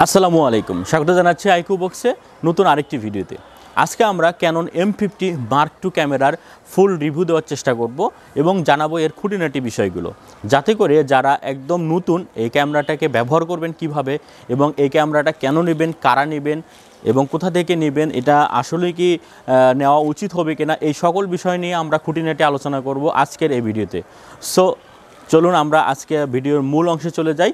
আসসালামু আলাইকুম, স্বাগত জানাচ্ছি আইকিউ বক্সে নতুন আরেকটি ভিডিওতে। আজকে আমরা ক্যানন M50 Mark II ক্যামেরার ফুল রিভিউ দেওয়ার চেষ্টা করব এবং জানাবো এর খুঁটিনাটি বিষয়গুলো, যাতে করে যারা একদম নতুন এই ক্যামেরাটাকে ব্যবহার করবেন কিভাবে এবং এই ক্যামেরাটা কেন নেবেন, কারা নেবেন এবং কোথা থেকে নেবেন, এটা আসলে কি নেওয়া উচিত হবে কিনা, এই সকল বিষয় নিয়ে আমরা খুঁটিনাটি আলোচনা করব আজকের এই ভিডিওতে। সো চলুন আমরা আজকে ভিডিওর মূল অংশে চলে যাই।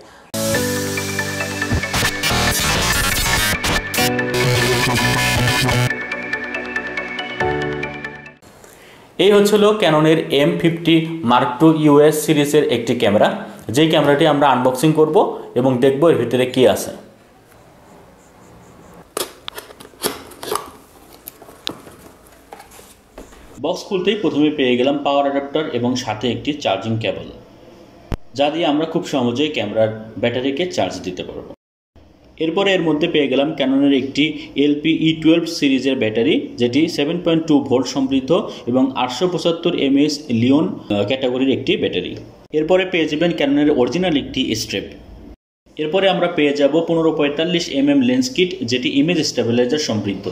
এই হচ্ছিল ক্যাননের M50 Mark II US সিরিজের একটি ক্যামেরা, যেই ক্যামেরাটি আমরা আনবক্সিং করব এবং দেখব এর ভিতরে কি আছে। বক্স খুলতেই প্রথমে পেয়ে গেলাম পাওয়ার অ্যাডাপ্টার এবং সাথে একটি চার্জিং কেবল, যা দিয়ে আমরা খুব সহজেই ক্যামেরার ব্যাটারিকে চার্জ দিতে পারব। এরপরে এর মধ্যে পেয়ে গেলাম ক্যাননের একটি LP-E12 সিরিজের ব্যাটারি, যেটি 7.2 ভোল্ট সমৃদ্ধ এবং 875 mAh লিওন ক্যাটাগরির একটি ব্যাটারি। এরপরে পেয়ে যাবেন ক্যাননের অরিজিনাল একটি স্ট্রেপ। এরপরে আমরা পেয়ে যাব 15-45 mm লেন্স কিট, যেটি ইমেজ স্টেবিলাইজার সমৃদ্ধ।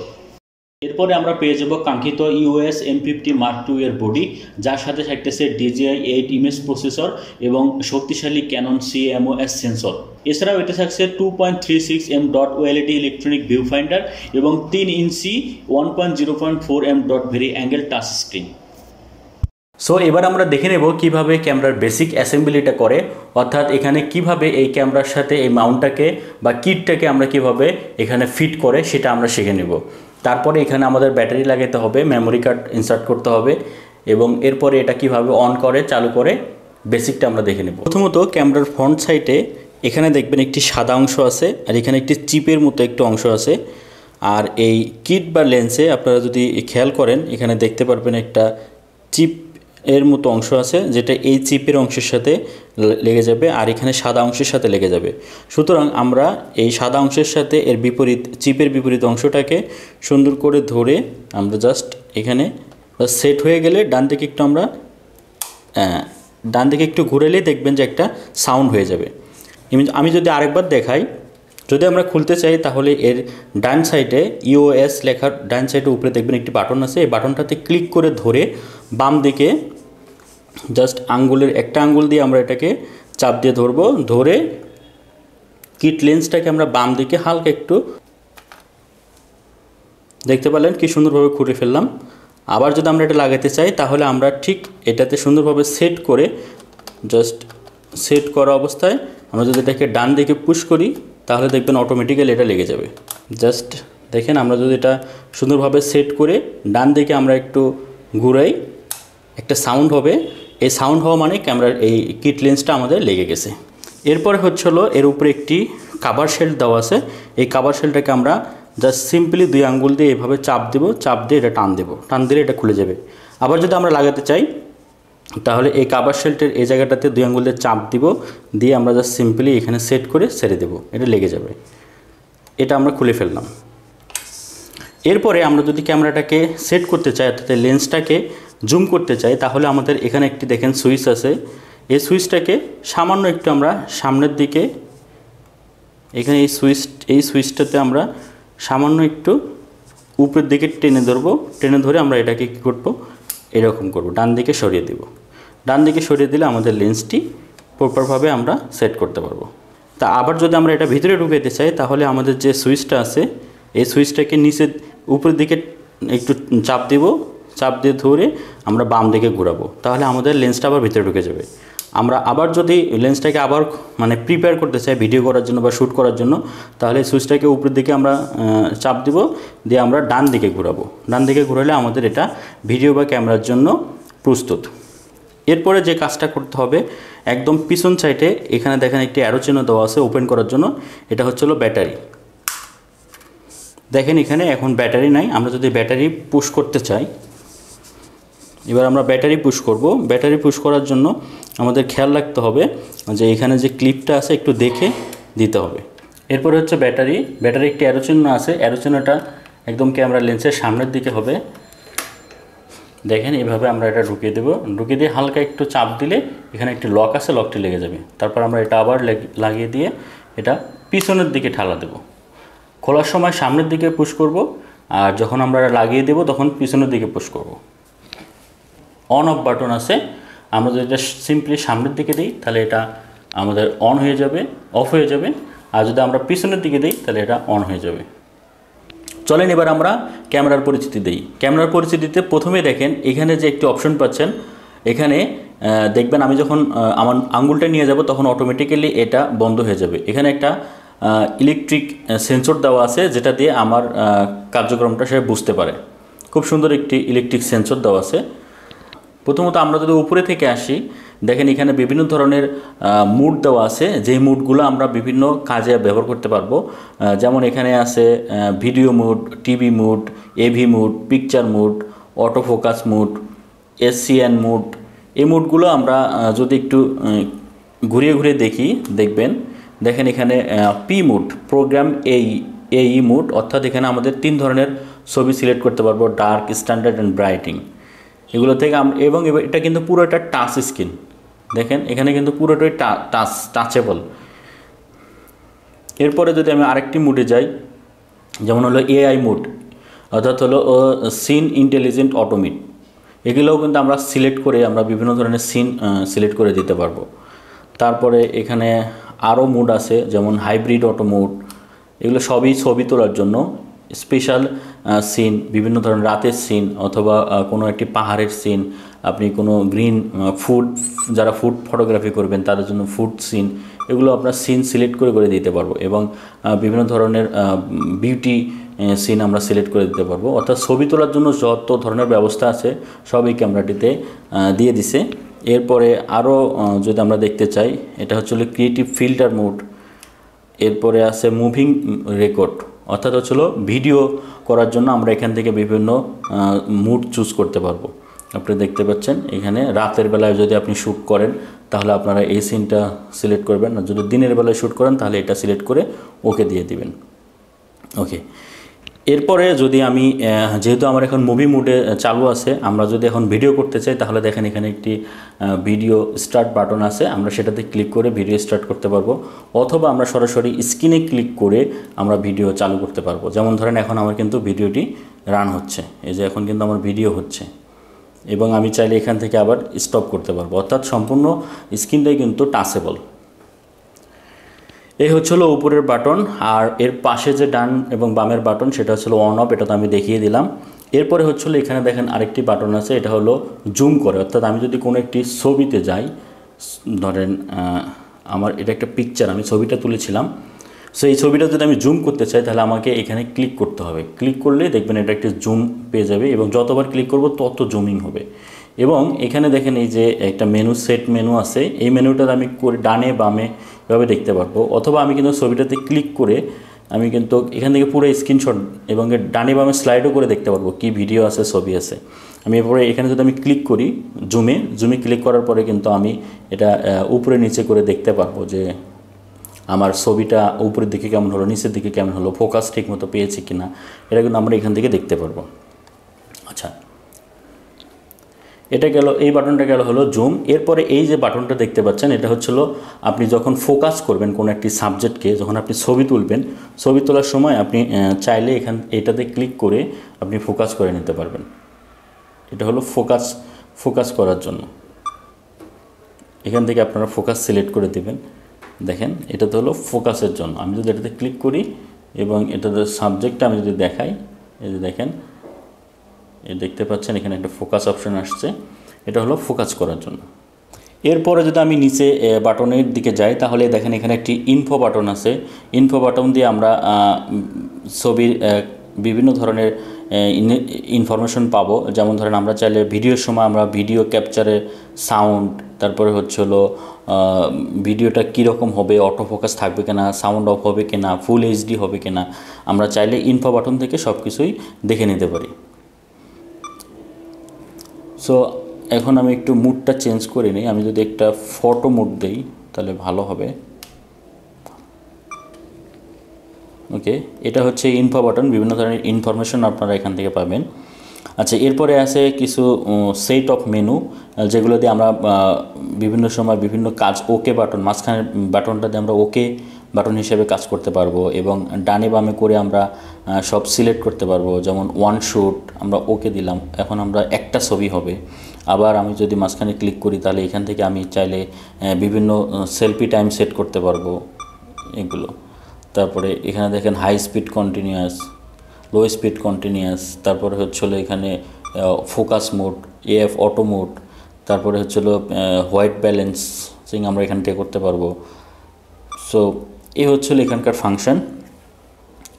এরপরে আমরা পেয়ে যাব কাঙ্ক্ষিত US M50 Mark II এর বডি, যার সাথে থাকতেছে DJI 8 ইমেজ প্রসেসর এবং শক্তিশালী ক্যানন CMOS সেন্সর। এছাড়াও এতে থাকছে 2.36 m dot OLED electronic view finder এবং 3 ইঞ্চি 1.0.4 m dot very angle touch screen. So এবার আমরা দেখে নেব কিভাবে ক্যামেরার বেসিক অ্যাসেম্বলিটা করে, অর্থাৎ এখানে কিভাবে এই ক্যামেরার সাথে এই মাউন্টটাকে বা কিটটাকে আমরা কিভাবে এখানে ফিট করে সেটা আমরা শিখে নেব। তারপরে এখানে আমাদের ব্যাটারি লাগাতে হবে, মেমোরি কার্ড ইনসার্ট করতে হবে এবং এরপরে এটা কিভাবে অন করে চালু করে বেসিকটা আমরা দেখে নেব। প্রথমত ক্যামেরার ফ্রন্ট সাইডে এখানে দেখবেন একটি সাদা অংশ আছে আর এখানে একটি চিপের মতো একটু অংশ আছে। আর এই কিট বা লেন্সে আপনারা যদি খেয়াল করেন এখানে দেখতে পারবেন একটা চিপ এর মতো অংশ আছে, যেটা এই চিপের অংশের সাথে লেগে যাবে আর এখানে সাদা অংশের সাথে লেগে যাবে। সুতরাং আমরা এই সাদা অংশের সাথে এর বিপরীত চিপের বিপরীত অংশটাকে সুন্দর করে ধরে আমরা জাস্ট এখানে সেট হয়ে গেলে ডান দিকে একটু ঘুরেলেই দেখবেন যে একটা সাউন্ড হয়ে যাবে। আমি যদি আরেকবার দেখাই, যদি আমরা খুলতে চাই তাহলে এর ডান সাইডে EOS লেখার ডান সাইডে উপরে দেখবেন একটি বাটন আছে, এই বাটনটাতে ক্লিক করে ধরে বাম দিকে জাস্ট একটা আঙ্গুল দিয়ে আমরা এটাকে চাপ দিয়ে ধরবো, ধরে কিট লেন্সটাকে আমরা বাম দিকে হালকা একটু, দেখতে পেলেন কি সুন্দরভাবে ঘুরে ফেললাম। আবার যদি আমরা এটা লাগাতে চাই তাহলে আমরা ঠিক এটাতে সুন্দরভাবে সেট করে জাস্ট সেট করা অবস্থায় আমরা যদি এটাকে ডান দিকে পুশ করি তাহলে দেখবেন অটোমেটিক্যালি এটা লেগে যাবে। জাস্ট দেখেন, আমরা যদি এটা সুন্দরভাবে সেট করে ডান দিকে আমরা একটু ঘুরাই, একটা সাউন্ড হবে। এই সাউন্ড হওয়া মানে ক্যামেরার এই কিট লেন্সটা আমাদের লেগে গেছে। এরপরে হচ্ছিলো এর উপরে একটি কাভার শেল দেওয়া আছে। এই কাভার শেলটাকে আমরা জাস্ট সিম্পলি 2 আঙ্গুল দিয়ে এভাবে চাপ দেব, চাপ দিয়ে এটা টান দেব, টান দিলে এটা খুলে যাবে। আবার যদি আমরা লাগাতে চাই তাহলে এই কাভার শেলটার এই জায়গাটাতে 2 আঙ্গুল দিয়ে চাপ দিব, দিয়ে আমরা জাস্ট সিম্পলি এখানে সেট করে ছেড়ে দেব, এটা লেগে যাবে। এটা আমরা খুলে ফেললাম। এরপরে আমরা যদি ক্যামেরাটাকে সেট করতে চাই অর্থাৎ লেন্সটাকে জুম করতে চাই তাহলে আমাদের এখানে একটি দেখেন সুইচ আছে। এই সুইচটাকে সামান্য একটু আমরা সামনের দিকে, এখানে এই সুইচটাতে আমরা সামান্য একটু উপরের দিকে টেনে ধরবো, টেনে ধরে আমরা এটাকে কী করবো, এরকম করব, ডান দিকে সরিয়ে দেব। ডান দিকে সরিয়ে দিলে আমাদের লেন্সটি প্রপারভাবে আমরা সেট করতে পারবো। তা আবার যদি আমরা এটা ভিতরে ঢুকাতে চাই তাহলে আমাদের যে সুইচটা আছে এই সুইচটাকে নিচে উপরের দিকে একটু চাপ দেব, চাপ দিয়ে ধরে আমরা বাম দিকে ঘোরাবো, তাহলে আমাদের লেন্সটা আবার ভিতরে ঢুকে যাবে। আমরা আবার যদি লেন্সটাকে আবার প্রিপেয়ার করতে চাই ভিডিও করার জন্য বা শ্যুট করার জন্য, তাহলে সুইচটাকে উপরের দিকে আমরা চাপ দিব, দিয়ে আমরা ডান দিকে ঘোরাবো। ডান দিকে ঘোরালে আমাদের এটা ভিডিও বা ক্যামেরার জন্য প্রস্তুত। এরপরে যে কাজটা করতে হবে, একদম পিছন সাইডে এখানে দেখেন একটি অ্যারো চিহ্ন দেওয়া আছে ওপেন করার জন্য, এটা হচ্ছিল ব্যাটারি। দেখেন এখানে এখন ব্যাটারি নাই, আমরা যদি ব্যাটারি পুশ করতে চাই, এবার আমরা ব্যাটারি পুশ করব। ব্যাটারি পুশ করার জন্য আমাদের খেয়াল রাখতে হবে যে এখানে যে ক্লিপটা আছে একটু দেখে দিতে হবে। এরপরে হচ্ছে ব্যাটারি একটি অ্যারো চিহ্ন আছে, অ্যারো চিহ্নটা একদম ক্যামেরা লেন্সের সামনের দিকে হবে। দেখেন এভাবে আমরা এটা ঢুকিয়ে দেব, ঢুকিয়ে দিয়ে হালকা একটু চাপ দিলে এখানে একটি লক আছে, লকটি লেগে যাবে। তারপর আমরা এটা আবার লাগিয়ে দিয়ে এটা পিছনের দিকে ঠেলা দেব। খোলার সময় সামনের দিকে পুশ করব, আর যখন আমরা লাগিয়ে দেব তখন পিছনের দিকে পুশ করব। অন অফ বাটন আছে, আমরা যদি এটা সিম্পলি সামনের দিকে দিই তাহলে এটা আমাদের অন হয়ে যাবে, অফ হয়ে যাবে, আর যদি আমরা পিছনের দিকে দিই তাহলে এটা অন হয়ে যাবে। চলেন এবার আমরা ক্যামেরার পরিচিতি দিই। ক্যামেরার পরিচিতিতে প্রথমে দেখেন এখানে যে একটি অপশন পাচ্ছেন, এখানে দেখবেন আমি যখন আমার আঙ্গুলটা নিয়ে যাব তখন অটোমেটিক্যালি এটা বন্ধ হয়ে যাবে। এখানে একটা ইলেকট্রিক সেন্সর দেওয়া আছে যেটা দিয়ে আমার কার্যক্রমটা সে বুঝতে পারে। খুব সুন্দর একটি ইলেকট্রিক সেন্সর দেওয়া আছে। প্রথমত আমরা যদি উপরে থেকে আসি, দেখেন এখানে বিভিন্ন ধরনের মুড দেওয়া আছে, যেই মুডগুলো আমরা বিভিন্ন কাজে ব্যবহার করতে পারবো। যেমন এখানে আছে video mode, TV mode, AV mode, picture mode, auto focus mode, SCN mode. এই মুডগুলো আমরা যদি একটু ঘুরিয়ে ঘুরিয়ে দেখেন এখানে পি মুড, প্রোগ্রাম এই মুড, অর্থাৎ এখানে আমাদের 3 ধরনের ছবি সিলেক্ট করতে পারবো, ডার্ক, স্ট্যান্ডার্ড অ্যান্ড ব্রাইটিং। এগুলো থেকে এবং এটা কিন্তু পুরোটা টাচ স্ক্রিন। দেখেন এখানে কিন্তু পুরোটাই টাচেবল। এরপরে যদি আমি আরেকটি মুডে যাই, যেমন হলো এআই মুড, অর্থাৎ হলো সিন ইন্টেলিজেন্ট অটোমেট। এগুলোও কিন্তু আমরা সিলেক্ট করে আমরা বিভিন্ন ধরনের সিন সিলেক্ট করে দিতে পারবো। তারপরে এখানে আরও মুড আছে, যেমন হাইব্রিড অটো মুড। এগুলো সবই ছবি তোলার জন্য। স্পেশাল সিন, বিভিন্ন ধরনের রাতের সিন, অথবা কোনো একটি পাহাড়ের সিন, আপনি কোনো গ্রিন যারা ফুড ফটোগ্রাফি করবেন তাদের জন্য ফুড সিন, এগুলো আপনার সিন সিলেক্ট করে দিতে পারবো। এবং বিভিন্ন ধরনের বিউটি সিন আমরা সিলেক্ট করে দিতে পারবো। অর্থাৎ ছবি তোলার জন্য যত ধরনের ব্যবস্থা আছে সব এই ক্যামেরাটিতে দিয়ে দিছে। এরপরে আরও যদি আমরা দেখতে চাই, এটা হচ্ছে ক্রিয়েটিভ ফিল্টার মুড। এরপরে আছে মুভিং রেকর্ড, অর্থাৎ হচ্ছিল ভিডিও করার জন্য আমরা এখান থেকে বিভিন্ন মুড চুজ করতে পারবো। আপনি দেখতে পাচ্ছেন এখানে রাতের বেলায় যদি আপনি শ্যুট করেন তাহলে আপনারা এই সিনটা সিলেক্ট করবেন, আর যদি দিনের বেলায় শ্যুট করেন তাহলে এটা সিলেক্ট করে ওকে দিয়ে দিবেন। ওকে, এরপরে যদি আমি যেহেতু আমার এখন মুভি মুডে চালু আছে, আমরা যদি এখন ভিডিও করতে চাই তাহলে দেখেন এখানে একটি ভিডিও স্টার্ট বাটন আছে, আমরা সেটাতে ক্লিক করে ভিডিও স্টার্ট করতে পারবো, অথবা আমরা সরাসরি স্ক্রিনে ক্লিক করে আমরা ভিডিও চালু করতে পারবো। যেমন ধরেন এখন আমার কিন্তু ভিডিওটি রান হচ্ছে, এই যে এখন কিন্তু আমার ভিডিও হচ্ছে, এবং আমি চাইলে এখান থেকে আবার স্টপ করতে পারবো। অর্থাৎ সম্পূর্ণ স্ক্রিনটাই কিন্তু টাচেবল। এই হচ্ছিল উপরের বাটন, আর এর পাশে যে ডান এবং বামের বাটন সেটা হচ্ছিল অন অফ, এটা তো আমি দেখিয়ে দিলাম। এরপরে হচ্ছিল এখানে দেখেন আরেকটি বাটন আছে, এটা হলো জুম করে। অর্থাৎ আমি যদি কোনো একটি ছবিতে যাই, ধরেন আমার এটা একটা পিকচার, আমি ছবিটা তুলেছিলাম, সো এই ছবিটা যদি আমি জুম করতে চাই তাহলে আমাকে এখানে ক্লিক করতে হবে। ক্লিক করলে দেখবেন এটা একটা জুম পেয়ে যাবে, এবং যতবার ক্লিক করব তত জুমিং হবে। এবং এখানে দেখেন এই যে একটা সেট মেনু আছে, এই মেনুটাতে আমি করে ডানে বামে এভাবে দেখতে পারবো। অথবা আমি কিন্তু ছবিটাতে ক্লিক করে আমি কিন্তু এখান থেকে পুরো স্ক্রিনশট এবং ডানে বামে স্লাইডও করে দেখতে পারবো কি ভিডিও আছে, ছবি আছে। আমি এরপরে এখানে যদি আমি ক্লিক করি জুমে ক্লিক করার পরে কিন্তু আমি এটা উপরে নিচে করে দেখতে পারবো যে আমার ছবিটা উপরের দিকে কেমন হলো, নিচের দিকে কেমন হলো, ফোকাস ঠিক মতো পেয়েছি কিনা, এটা কিন্তু আমরা এখান থেকে দেখতে পারবো। আচ্ছা, এটা গেল, এই বাটনটা গেল হলো জুম। এরপরে এই যে বাটনটা দেখতে পাচ্ছেন, এটা হচ্ছিল আপনি যখন ফোকাস করবেন কোনো একটি সাবজেক্টকে, যখন আপনি ছবি তুলবেন, ছবি তোলার সময় আপনি চাইলে এটাতে ক্লিক করে আপনি ফোকাস করে নিতে পারবেন। এটা হলো ফোকাস করার জন্য। এখান থেকে আপনারা ফোকাস সিলেক্ট করে দেবেন। দেখেন এটা তো হলো ফোকাসের জন্য। আমি যদি এটাতে ক্লিক করি এবং এটাতে সাবজেক্টটা আমি যদি দেখাই, এই যে দেখেন দেখতে পাচ্ছেন এখানে একটা ফোকাস অপশন আসছে, এটা হলো ফোকাস করার জন্য। এরপরে যদি আমি নিচে বাটনের দিকে যাই তাহলে দেখেন এখানে একটি ইনফো বাটন আছে। ইনফো বাটন দিয়ে আমরা ছবির বিভিন্ন ধরনের ইনফরমেশন পাবো। যেমন ধরেন আমরা চাইলে ভিডিওর সময় আমরা ভিডিও ক্যাপচারে সাউন্ড, তারপরে হচ্ছে হলো ভিডিওটা কীরকম হবে, অটো ফোকাস থাকবে কিনা, সাউন্ড অফ হবে কিনা, ফুল এইচডি হবে কিনা, আমরা চাইলে ইনফো বাটন থেকে সব কিছুই দেখে নিতে পারি। সো এখন আমি একটু মুডটা চেঞ্জ করে নিই। আমি যদি একটা ফটো মুড দিই তাহলে ভালো হবে। ওকে, এটা হচ্ছে ইনফো বাটন, বিভিন্ন ধরনের ইনফরমেশন আপনারা এখান থেকে পাবেন। আচ্ছা, এরপরে আছে কিছু সেট অফ মেনু, যেগুলো দিয়ে আমরা বিভিন্ন সময় বিভিন্ন কাজ, ওকে বাটন, মাঝখানের বাটনটা দিয়ে আমরা ওকে বাটন হিসেবে কাজ করতে পারবো এবং ডানে বামে করে আমরা সব সিলেক্ট করতে পারবো। যেমন ওয়ান শুট আমরা ওকে দিলাম, এখন আমরা একটা ছবি হবে। আবার আমি যদি মাঝখানে ক্লিক করি তাহলে এখান থেকে আমি চাইলে বিভিন্ন সেলফি টাইম সেট করতে পারবো এগুলো। তারপরে এখানে দেখেন high speed continuous, low speed continuous, তারপরে হচ্ছিলো এখানে focus mode, AF auto mode, তারপরে হচ্ছিলো হোয়াইট ব্যালেন্সিং আমরা এখান থেকে করতে পারবো। সো এই হচ্ছিলো এখানকার ফাংশন।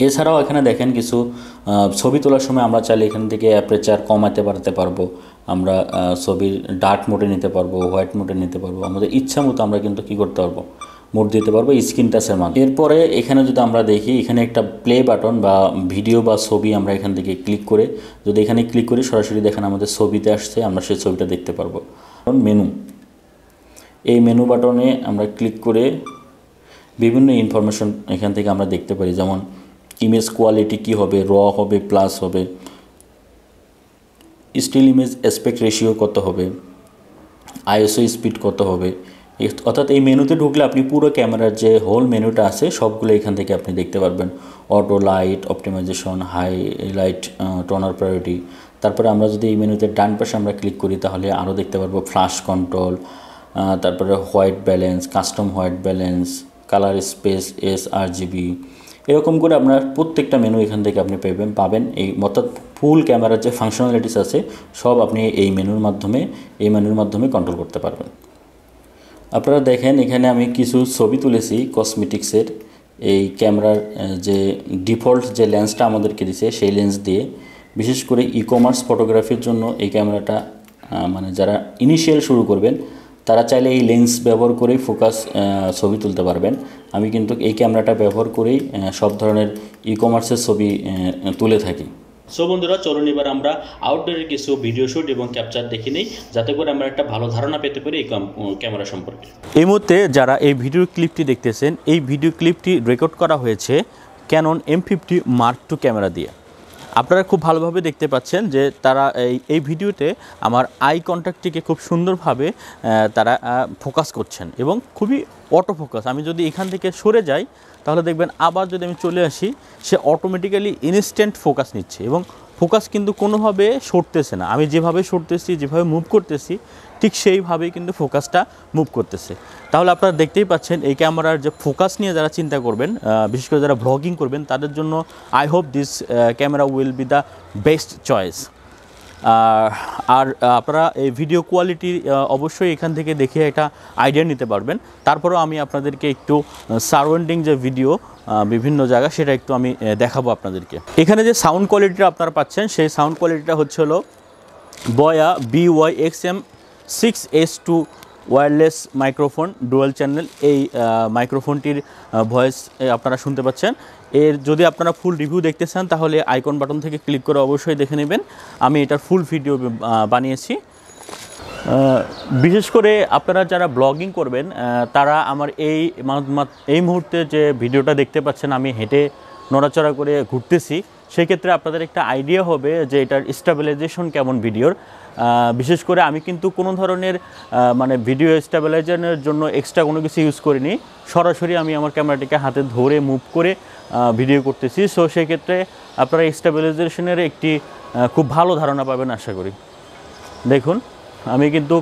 এছাড়াও এখানে দেখেন কিছু ছবি তোলার সময় আমরা চাইলে এখান থেকে অ্যাপারচার কমাতে বাড়াতে পারবো, আমরা ছবির ডার্ক মোডে নিতে পারবো, হোয়াইট মোডে নিতে পারবো, আমাদের ইচ্ছা মতো আমরা কিন্তু কী করতে পারবো, মোড দিতে পারবো স্ক্রিন টাচের মাধ্যমে। এরপরে এখানে যদি আমরা দেখি এখানে একটা প্লে বাটন বা ভিডিও বা ছবি আমরা এখান থেকে ক্লিক করে যদি এখানে ক্লিক করি সরাসরি দেখেন আমাদের ছবিতে আসছে, আমরা সেই ছবিটা দেখতে পারবো। মেনু, এই মেনু বাটনে আমরা ক্লিক করে বিভিন্ন ইনফরমেশন এখান থেকে আমরা দেখতে পারি, যেমন ইমেজ কোয়ালিটি কী হবে, র হবে, প্লাস হবে, স্টিল ইমেজ অ্যাসপেক্ট রেশিও কত হবে, আইএসও স্পিড কত হবে। অর্থাৎ এই মেনুতে ঢুকলে আপনি পুরো ক্যামেরার যে হোল মেনুটা আছে সবগুলো এখান থেকে আপনি দেখতে পারবেন। Auto light, optimization, highlight, tone priority. তারপরে আমরা যদি এই মেনুতে ডান পাশে আমরা ক্লিক করি তাহলে আরও দেখতে পারবো ফ্ল্যাশ কন্ট্রোল, তারপরে white balance, custom white balance, colour space, sRGB, এরকম করে আপনার প্রত্যেকটা মেনু এখান থেকে আপনি পাবেন। এই অর্থাৎ ফুল ক্যামেরার যে ফাংশনালিটিস আছে সব আপনি এই মেনুর মাধ্যমে কন্ট্রোল করতে পারবেন। আপনারা দেখেন এখানে আমি কিছু ছবি তুলেছি কসমেটিক্সের, এই ক্যামেরার যে ডিফল্ট যে লেন্সটা আমাদেরকে দিছে সেই লেন্স দিয়ে। বিশেষ করে ই-কমার্স ফটোগ্রাফির জন্য এই ক্যামেরাটা মানে যারা ইনিশিয়াল শুরু করবেন তারা চাইলে এই লেন্স ব্যবহার করেই ফোকাস ছবি তুলতে পারবেন। আমি কিন্তু এই ক্যামেরাটা ব্যবহার করেই সব ধরনের ই-কমার্সের ছবি তুলে থাকি। সো বন্ধুরা, চলুন এবার আমরা আউটডোরের কিছু ভিডিও শ্যুট এবং ক্যাপচার দেখে নিই, যাতে করে আমরা একটা ভালো ধারণা পেতে পারি এই ক্যামেরা সম্পর্কে। এই মুহূর্তে যারা এই ভিডিও ক্লিপটি দেখতেছেন, এই ভিডিও ক্লিপটি রেকর্ড করা হয়েছে Canon M50 Mark II camera দিয়ে। আপনারা খুব ভালোভাবে দেখতে পাচ্ছেন যে তারা এই ভিডিওতে আমার আই কন্ট্যাক্টটিকে খুব সুন্দরভাবে তারা ফোকাস করছেন এবং খুবই অটো ফোকাস। আমি যদি এখান থেকে সরে যাই তাহলে দেখবেন আবার যদি আমি চলে আসি সে অটোমেটিক্যালি ইনস্ট্যান্ট ফোকাস নিচ্ছে এবং ফোকাস কিন্তু কোনোভাবে সরতেছে না। আমি যেভাবে সরতেছি, যেভাবে মুভ করতেছি ঠিক সেইভাবেই কিন্তু ফোকাসটা মুভ করতেছে। তাহলে আপনারা দেখতেই পাচ্ছেন এই ক্যামেরার যে ফোকাস নিয়ে যারা চিন্তা করবেন, বিশেষ করে যারা ব্লগিং করবেন তাদের জন্য I hope this camera will be the best choice. আর আপনারা এই ভিডিও কোয়ালিটি অবশ্যই এখান থেকে দেখে একটা আইডিয়া নিতে পারবেন। তারপরেও আমি আপনাদেরকে একটু সারাউন্ডিং যে ভিডিও বিভিন্ন জায়গা সেটা একটু আমি দেখাবো আপনাদেরকে। এখানে যে সাউন্ড কোয়ালিটিটা আপনারা পাচ্ছেন সেই সাউন্ড কোয়ালিটিটা হচ্ছে হলো বয়া BY-XM6S2 wireless microphone dual channel. এই মাইক্রোফোনটির ভয়েস আপনারা শুনতে পাচ্ছেন। এর যদি আপনারা ফুল রিভিউ দেখতে চান তাহলে আইকন বাটন থেকে ক্লিক করে অবশ্যই দেখে নেবেন। আমি এটার ফুল ভিডিও বানিয়েছি। বিশেষ করে আপনারা যারা ব্লগিং করবেন তারা আমার এই মুহূর্তে যে ভিডিওটা দেখতে পাচ্ছেন, আমি হেঁটে নড়াচড়া করে ঘুরতেছি, সেক্ষেত্রে আপনাদের একটা আইডিয়া হবে যে এটার স্টেবিলাইজেশন কেমন ভিডিওর। বিশেষ করে আমি কিন্তু কোনো ধরনের মানে ভিডিও স্টেবিলাইজেশনের জন্য এক্সট্রা কোনো কিছু ইউজ করিনি, সরাসরি আমি আমার ক্যামেরাটিকে হাতে ধরে মুভ করে ভিডিও করতেছি। সো সেক্ষেত্রে আপনারা স্টেবিলাইজেশনের একটি খুব ভালো ধারণা পাবেন আশা করি। দেখুন আমি কিন্তু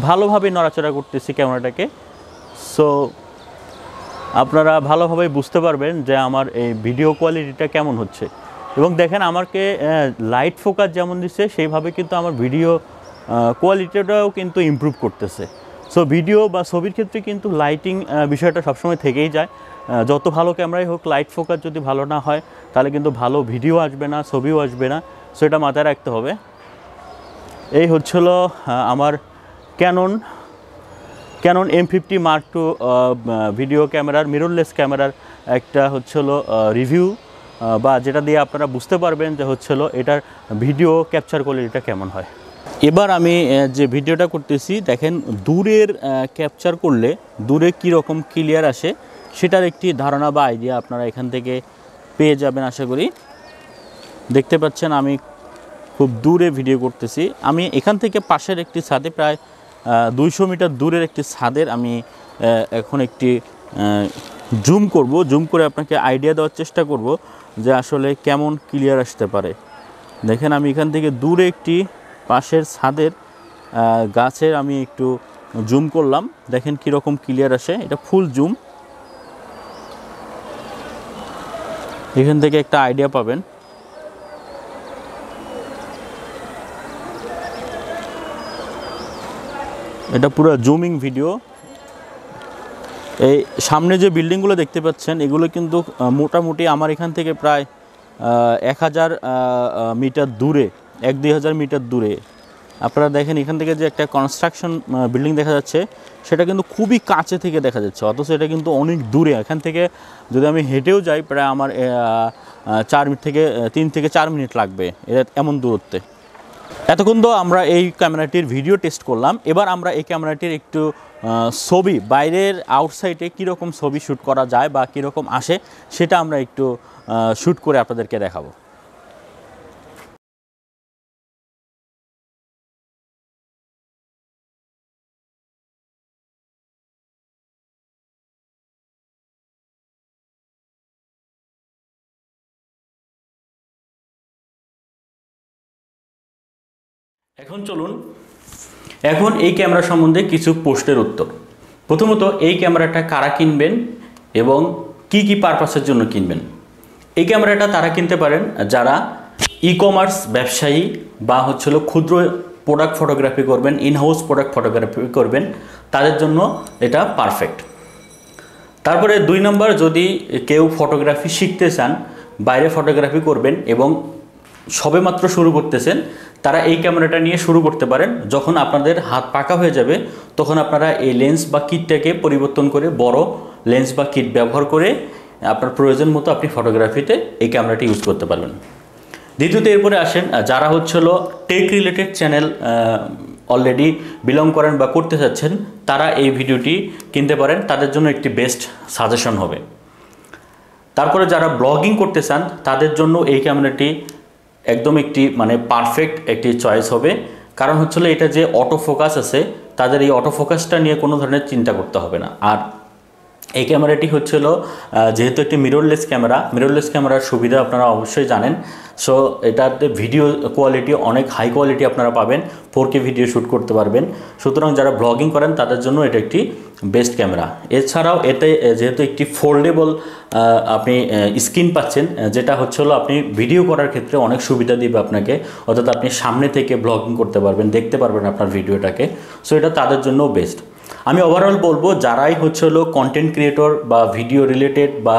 ভালোভাবে নড়াচড়া করতেছি ক্যামেরাটাকে। সো আপনারা ভালোভাবে বুঝতে পারবেন যে আমার এই ভিডিও কোয়ালিটিটা কেমন হচ্ছে। এবং দেখেন আমাকে লাইট ফোকাস যেমন দিচ্ছে সেইভাবে কিন্তু আমার ভিডিও কোয়ালিটিটাও কিন্তু ইমপ্রুভ করতেছে। সো ভিডিও বা ছবির ক্ষেত্রে কিন্তু লাইটিং বিষয়টা সবসময় থেকেই যায়। যত ভালো ক্যামেরাই হোক, লাইট ফোকাস যদি ভালো না হয় তাহলে কিন্তু ভালো ভিডিও আসবে না, ছবিও আসবে না। সো এটা মাথায় রাখতে হবে। এই হচ্ছিল আমার Canon M50 Mark II video ক্যামেরার মিররলেস ক্যামেরার একটা হচ্ছিল রিভিউ, বা যেটা দিয়ে আপনারা বুঝতে পারবেন যে হচ্ছিল এটার ভিডিও ক্যাপচার কোয়ালিটিটা কেমন হয়। এবার আমি যে ভিডিওটা করতেছি দেখেন দূরের ক্যাপচার করলে দূরে কীরকম ক্লিয়ার আসে সেটার একটি ধারণা বা আইডিয়া আপনারা এখান থেকে পেয়ে যাবেন আশা করি। দেখতে পাচ্ছেন আমি খুব দূরে ভিডিও করতেছি। আমি এখান থেকে পাশের একটি ছাদে প্রায় 200 মিটার দূরের একটি ছাদের আমি এখন একটি জুম করব, জুম করে আপনাকে আইডিয়া দেওয়ার চেষ্টা করব যে আসলে কেমন ক্লিয়ার আসতে পারে। দেখেন আমি এখান থেকে দূরে একটি পাশের ছাদের গাছের আমি একটু জুম করলাম, দেখেন কীরকম ক্লিয়ার আসে। এটা ফুল জুম, এখান থেকে একটা আইডিয়া পাবেন। এটা পুরো জুমিং ভিডিও। এই সামনে যে বিল্ডিংগুলো দেখতে পাচ্ছেন এগুলো কিন্তু মোটামুটি আমার এখান থেকে প্রায় 1000 মিটার দূরে, 1-2000 মিটার দূরে। আপনারা দেখেন এখান থেকে যে একটা কনস্ট্রাকশন বিল্ডিং দেখা যাচ্ছে সেটা কিন্তু খুবই কাছে থেকে দেখা যাচ্ছে, অথচ এটা কিন্তু অনেক দূরে। এখান থেকে যদি আমি হেঁটেও যাই প্রায় আমার 3 থেকে 4 মিনিট লাগবে, এটা এমন দূরত্বে। এতক্ষণ তো আমরা এই ক্যামেরাটির ভিডিও টেস্ট করলাম, এবার আমরা এই ক্যামেরাটির একটু ছবি, বাইরের আউটসাইডে কীরকম ছবি শ্যুট করা যায় বা কীরকম আসে সেটা আমরা একটু শ্যুট করে আপনাদেরকে দেখাবো। এখন চলুন, এখন এই ক্যামেরা সম্বন্ধে কিছু প্রশ্নের উত্তর। প্রথমত, এই ক্যামেরাটা কারা কিনবেন এবং কি কি পারপাসের জন্য কিনবেন? এই ক্যামেরাটা তারা কিনতে পারেন যারা ই-কমার্স ব্যবসায়ী বা হচ্ছিল ক্ষুদ্র প্রোডাক্ট ফটোগ্রাফি করবেন, ইনহাউস প্রোডাক্ট ফটোগ্রাফি করবেন, তাদের জন্য এটা পারফেক্ট। তারপরে 2 নম্বর, যদি কেউ ফটোগ্রাফি শিখতে চান, বাইরে ফটোগ্রাফি করবেন এবং সবেমাত্র শুরু করতেছেন, তারা এই ক্যামেরাটা নিয়ে শুরু করতে পারেন। যখন আপনাদের হাত পাকা হয়ে যাবে তখন আপনারা এই লেন্স বা কিটটাকে পরিবর্তন করে বড় লেন্স বা কিট ব্যবহার করে আপনার প্রয়োজন মতো আপনি ফটোগ্রাফিতে এই ক্যামেরাটি ইউজ করতে পারবেন। দ্বিতীয়ত, এরপরে আসেন যারা হচ্ছিল tech related channel already belong করেন বা করতে চাচ্ছেন, তারা এই ভিডিওটি কিনতে পারেন, তাদের জন্য একটি বেস্ট সাজেশন হবে। তারপরে যারা ব্লগিং করতে চান তাদের জন্য এই ক্যামেরাটি একদম একটি পারফেক্ট একটি চয়েস হবে। কারণ হচ্ছিল এটা যে অটো ফোকাস আছে, তাদের এই অটো ফোকাসটা নিয়ে কোনো ধরনের চিন্তা করতে হবে না। আর এই ক্যামেরাটি হচ্ছিল যেহেতু একটি মিররলেস ক্যামেরার সুবিধা আপনারা অবশ্যই জানেন। সো এটাতে ভিডিও কোয়ালিটি অনেক হাই কোয়ালিটি আপনারা পাবেন, 4K ভিডিও শ্যুট করতে পারবেন। সুতরাং যারা ব্লগিং করেন তাদের জন্য এটা একটি বেস্ট ক্যামেরা। এছাড়াও এতে যেহেতু একটি ফোল্ডেবল আপনি স্ক্রিন পাচ্ছেন, যেটা হচ্ছিল আপনি ভিডিও করার ক্ষেত্রে অনেক সুবিধা দিবে আপনাকে, অর্থাৎ আপনি সামনে থেকে ব্লগিং করতে পারবেন, দেখতে পারবেন আপনার ভিডিওটাকে। সো এটা তাদের জন্যও বেস্ট। আমি ওভারঅল বলবো যারাই হলো কন্টেন্ট ক্রিয়েটর বা ভিডিও রিলেটেড বা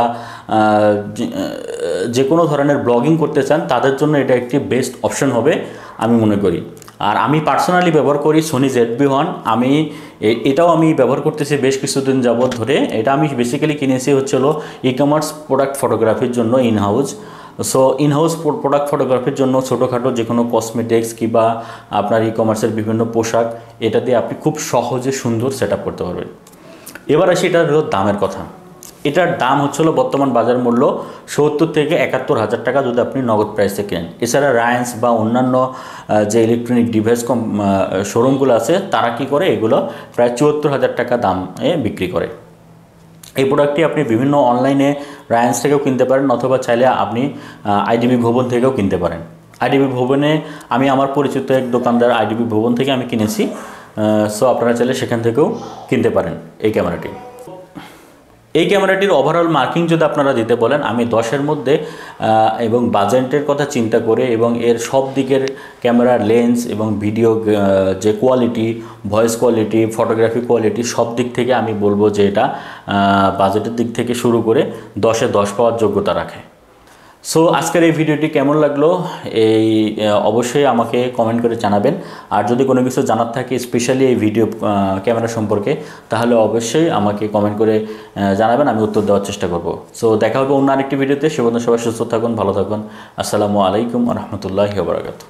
যে কোনো ধরনের ব্লগিং করতে চান তাদের জন্য এটা একটি বেস্ট অপশন হবে আমি মনে করি। আর আমি পার্সোনালি ব্যবহার করি সোনি ZV-1। এটাও আমি ব্যবহার করতেছি বেশ কিছুদিন যাবত ধরে। এটা আমি বেসিক্যালি কিনেছি ই-কমার্স প্রোডাক্ট ফটোগ্রাফির জন্য ইনহাউস। সো ইনহাউস প্রোডাক্ট ফটোগ্রাফির জন্য ছোটোখাটো যে কোনো কসমেটিক্স কিংবা আপনার ই-কমার্সের বিভিন্ন পোশাক, এটা দিয়ে আপনি খুব সহজে সুন্দর সেট আপ করতে পারবেন। এবার আসি এটার দামের কথা। এটার দাম বর্তমান বাজার মূল্য 70 থেকে 71 হাজার টাকা যদি আপনি নগদ প্রাইসে কেনেন। এছাড়া রায়ান্স বা অন্যান্য যে ইলেকট্রনিক ডিভাইস শোরুমগুলো আছে তারা কি করে, এগুলো প্রায় 74 হাজার টাকা দামে বিক্রি করে। এই প্রোডাক্টটি আপনি বিভিন্ন অনলাইনে রায়ান্স থেকেও কিনতে পারেন, অথবা চাইলে আপনি IDB ভবন থেকেও কিনতে পারেন। IDB ভবনে আমি আমার পরিচিত এক দোকানদার IDB ভবন থেকে আমি কিনেছি। সো আপনারা চাইলে সেখান থেকেও কিনতে পারেন এই ক্যামেরাটি। এই ক্যামেরাটির ওভারঅল মার্কিং যদি আপনারা দিতে বলেন, আমি 10-এর মধ্যে এবং বাজেটের কথা চিন্তা করে এবং এর সব দিকের ক্যামেরার লেন্স এবং ভিডিও যে quality, voice quality, photography quality সব দিক থেকে আমি বলবো যে এটা বাজেটের দিক থেকে শুরু করে 10-এ 10 পাওয়ার যোগ্যতা রাখে। সো আজকের এই ভিডিওটি কেমন লাগলো অবশ্যই আমাকে কমেন্ট করে জানাবেন। আর যদি কোনো কিছু জানার থাকে স্পেশালি এই ভিডিও ক্যামেরা সম্পর্কে, তাহলে অবশ্যই আমাকে কমেন্ট করে জানাবেন, আমি উত্তর দেওয়ার চেষ্টা করব। সো দেখা হবে অন্য আরেকটি ভিডিওতে। সে পর্যন্ত সবাই সুস্থ থাকুন, ভালো থাকুন। আসসালামু আলাইকুম ওয়া রাহমাতুল্লাহি ওয়া বারাকাতুহু।